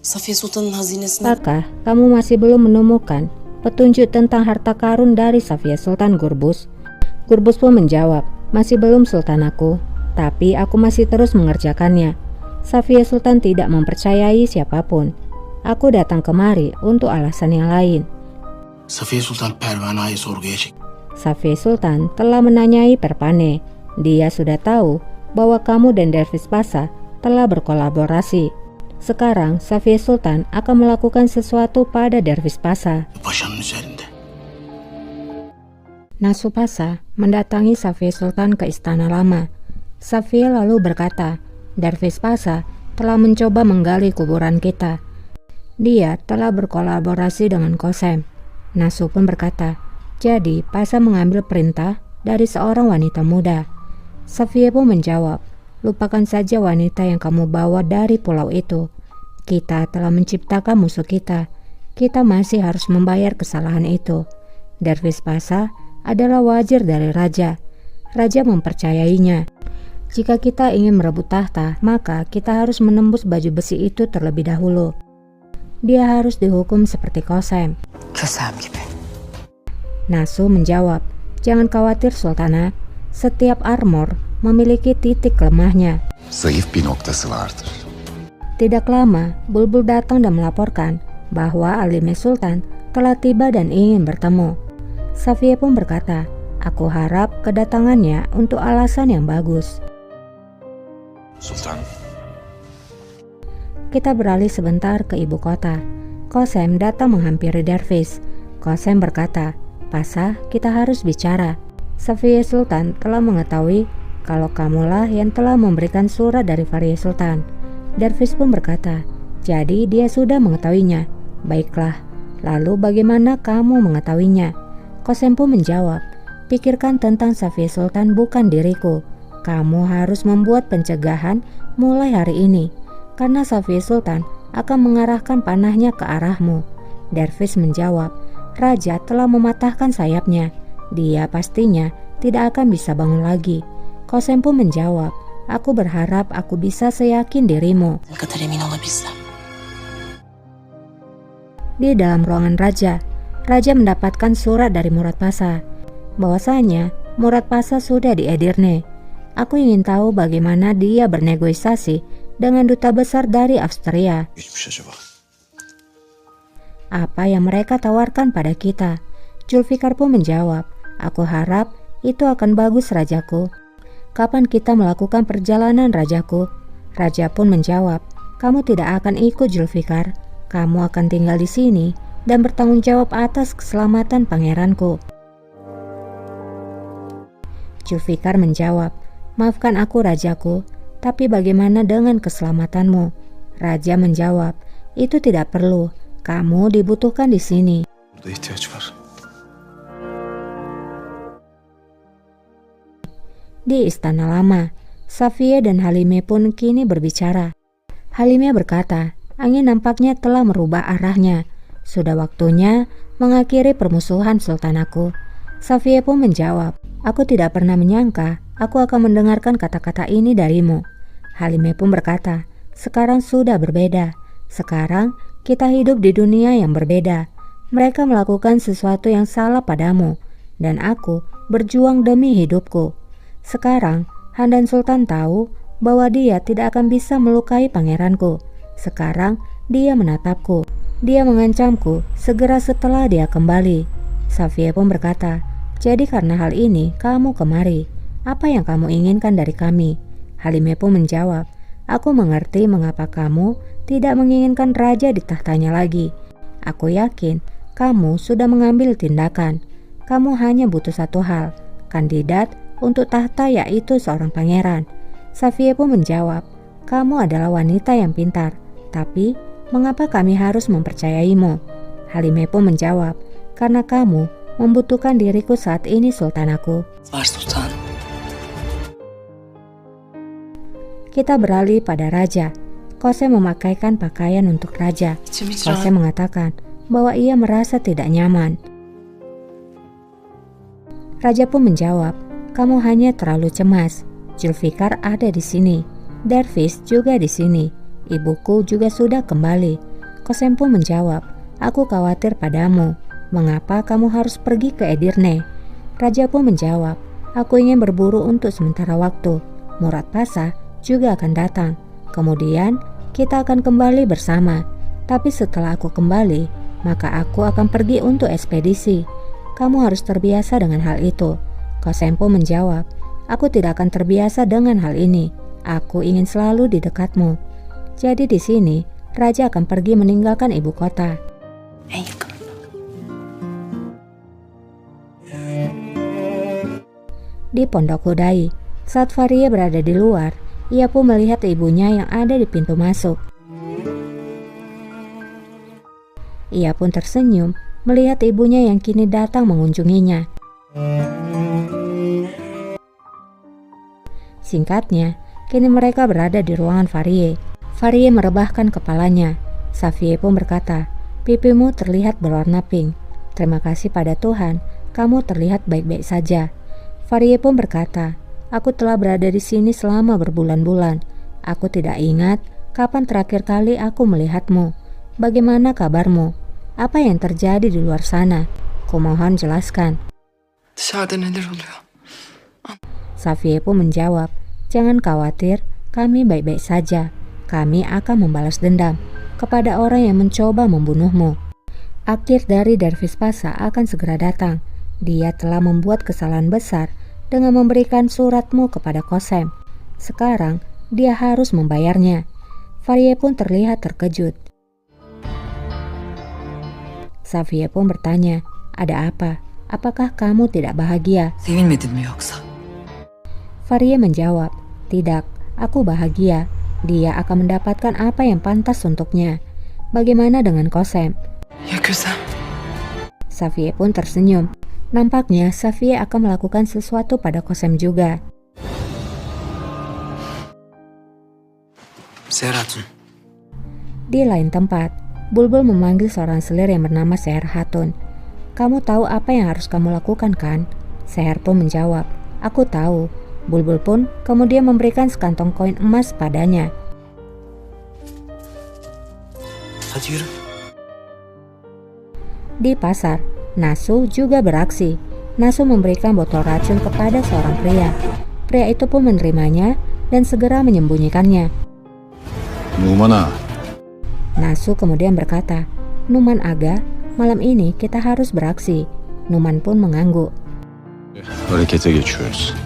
Safiye Sultan'ın hazinesine... Apakah kamu masih belum menemukan petunjuk tentang harta karun dari Safiye Sultan, Gurbus? Gurbus pun menjawab, masih belum sultanaku, tapi aku masih terus mengerjakannya. Safiye Sultan tidak mempercayai siapapun. Aku datang kemari untuk alasan yang lain. Safiye Sultan Pervane'yi sorguya çekti. Safiye Sultan telah menanyai Pervane. Dia sudah tahu bahwa kamu dan Dervish Pasha telah berkolaborasi. Sekarang Safiye Sultan akan melakukan sesuatu pada Dervish Pasha. Paşanın üzerinde. Nasu Pasha mendatangi Safiye Sultan ke istana lama. Safiye lalu berkata, Dervish Pasha telah mencoba menggali kuburan kita. Dia telah berkolaborasi dengan Qasem. Nasu pun berkata, jadi Pasha mengambil perintah dari seorang wanita muda. Safiye pun menjawab, lupakan saja wanita yang kamu bawa dari pulau itu. Kita telah menciptakan musuh kita. Kita masih harus membayar kesalahan itu. Dervish Pasha adalah wazir dari raja. Raja mempercayainya. Jika kita ingin merebut tahta, maka kita harus menembus baju besi itu terlebih dahulu. Dia harus dihukum seperti Qasem. Kösem gibi. Nasu menjawab, jangan khawatir Sultana. Setiap armor memiliki titik lemahnya. Zayıf bir noktası vardır. Tidak lama, Bulbul datang dan melaporkan bahwa Alime Sultan telah tiba dan ingin bertemu. Safiye pun berkata, aku harap kedatangannya untuk alasan yang bagus. Sultan, Kita beralih sebentar ke ibu kota. Qasem datang menghampiri Dervish. Qasem berkata, Pasha, kita harus bicara. Safiye Sultan telah mengetahui kalau kamulah yang telah memberikan surat dari Fariye Sultan. Dervish pun berkata, jadi dia sudah mengetahuinya. Baiklah, lalu bagaimana kamu mengetahuinya? Qasem pun menjawab, pikirkan tentang Safiye Sultan bukan diriku. Kamu harus membuat pencegahan mulai hari ini, karena Safiye Sultan akan mengarahkan panahnya ke arahmu. Dervish menjawab, Raja telah mematahkan sayapnya. Dia pastinya tidak akan bisa bangun lagi. Qasem pun menjawab, aku berharap aku bisa seyakin dirimu. Ne kadar emin olabilsem. Di dalam ruangan raja, Raja mendapatkan surat dari Murad Pasha. Bahwasanya Murad Pasha sudah di Edirne. Aku ingin tahu bagaimana dia bernegosiasi dengan duta besar dari Austria. geçmiş acaba? Apa yang mereka tawarkan pada kita? Zulfikar pun menjawab, aku harap itu akan bagus rajaku. Kapan kita melakukan perjalanan rajaku? Raja pun menjawab, kamu tidak akan ikut Zulfikar. Kamu akan tinggal di sini dan bertanggung jawab atas keselamatan pangeranku. Zulfikar menjawab, maafkan aku rajaku, tapi bagaimana dengan keselamatanmu? Raja menjawab, itu tidak perlu. Kamu dibutuhkan di sini. Burada ihtiyaç var. Di istana lama, Safiye dan Halime pun kini berbicara. Halime berkata, angin nampaknya telah merubah arahnya. Sudah waktunya mengakhiri permusuhan sultanaku. Safiye pun menjawab, aku tidak pernah menyangka aku akan mendengarkan kata-kata ini darimu. Halime pun berkata, sekarang sudah berbeda. Sekarang kita hidup di dunia yang berbeda. Mereka melakukan sesuatu yang salah padamu, dan aku berjuang demi hidupku. Sekarang Handan Sultan tahu bahwa dia tidak akan bisa melukai pangeranku. Sekarang dia menatapku. Dia mengancamku segera setelah dia kembali. Safiye pun berkata, jadi karena hal ini kamu kemari. Apa yang kamu inginkan dari kami? Halime pun menjawab, aku mengerti mengapa kamu tidak menginginkan raja di tahtanya lagi. Aku yakin kamu sudah mengambil tindakan. Kamu hanya butuh satu hal, kandidat untuk tahta yaitu seorang pangeran. Safiye pun menjawab, kamu adalah wanita yang pintar, tapi mengapa kami harus mempercayaimu? Halime pun menjawab, karena kamu membutuhkan diriku saat ini sultanaku. Var Sultan. Kita beralih pada raja. Qasem memakaikan pakaian untuk raja. İçim hiç Qasem rahat. mengatakan bahwa ia merasa tidak nyaman. Raja pun menjawab, kamu hanya terlalu cemas. Zulfikar ada di sini. Dervish juga di sini. Ibuku juga sudah kembali. Kosem pun menjawab, aku khawatir padamu. Mengapa kamu harus pergi ke Edirne? Raja pun menjawab, aku ingin berburu untuk sementara waktu. Murad Pasha juga akan datang. Kemudian kita akan kembali bersama. Tapi setelah aku kembali, maka aku akan pergi untuk ekspedisi. Kamu harus terbiasa dengan hal itu. Kosem pun menjawab, aku tidak akan terbiasa dengan hal ini. Aku ingin selalu di dekatmu. Jadi di sini, raja akan pergi meninggalkan ibu kota. En yakın. Di Pondok Hudai, saat Faria berada di luar, ia pun melihat ibunya yang ada di pintu masuk. Ia pun tersenyum melihat ibunya yang kini datang mengunjunginya. Singkatnya, kini mereka berada di ruangan Farie. Farie merebahkan kepalanya. Safie pun berkata, pipimu terlihat berwarna pink. Terima kasih pada Tuhan, kamu terlihat baik-baik saja. Farie pun berkata, aku telah berada di sini selama berbulan-bulan. Aku tidak ingat kapan terakhir kali aku melihatmu. Bagaimana kabarmu? Apa yang terjadi di luar sana? Kumohon jelaskan. Dışarıda neler oluyor? Safie pun menjawab, jangan khawatir, kami baik-baik saja. Kami akan membalas dendam kepada orang yang mencoba membunuhmu. Akhir dari Dervish Pasha akan segera datang. Dia telah membuat kesalahan besar dengan memberikan suratmu kepada Kosem. Sekarang dia harus membayarnya. Farie pun terlihat terkejut. Safie pun bertanya, ada apa? Apakah kamu tidak bahagia? Sevinmedin mi yoksa? Farie menjawab, tidak, aku bahagia. Dia akan mendapatkan apa yang pantas untuknya. Bagaimana dengan Kosem? Ya Kösem? Safie pun tersenyum. Nampaknya Safie akan melakukan sesuatu pada Kosem juga. Seher Hatun. Di lain tempat, Bulbul memanggil seorang selir yang bernama Seher Hatun. Kamu tahu apa yang harus kamu lakukan kan? Seher pun menjawab, aku tahu. Bulbul pun kemudian memberikan sekantong koin emas padanya. Hadi yürü. Di pasar, Nasu juga beraksi. Nasu memberikan botol racun kepada seorang pria. Pria itu pun menerimanya dan segera menyembunyikannya. Numana. Nasu kemudian berkata, Numan Aga, malam ini kita harus beraksi. Numan pun mengangguk. Harekete geçiyoruz.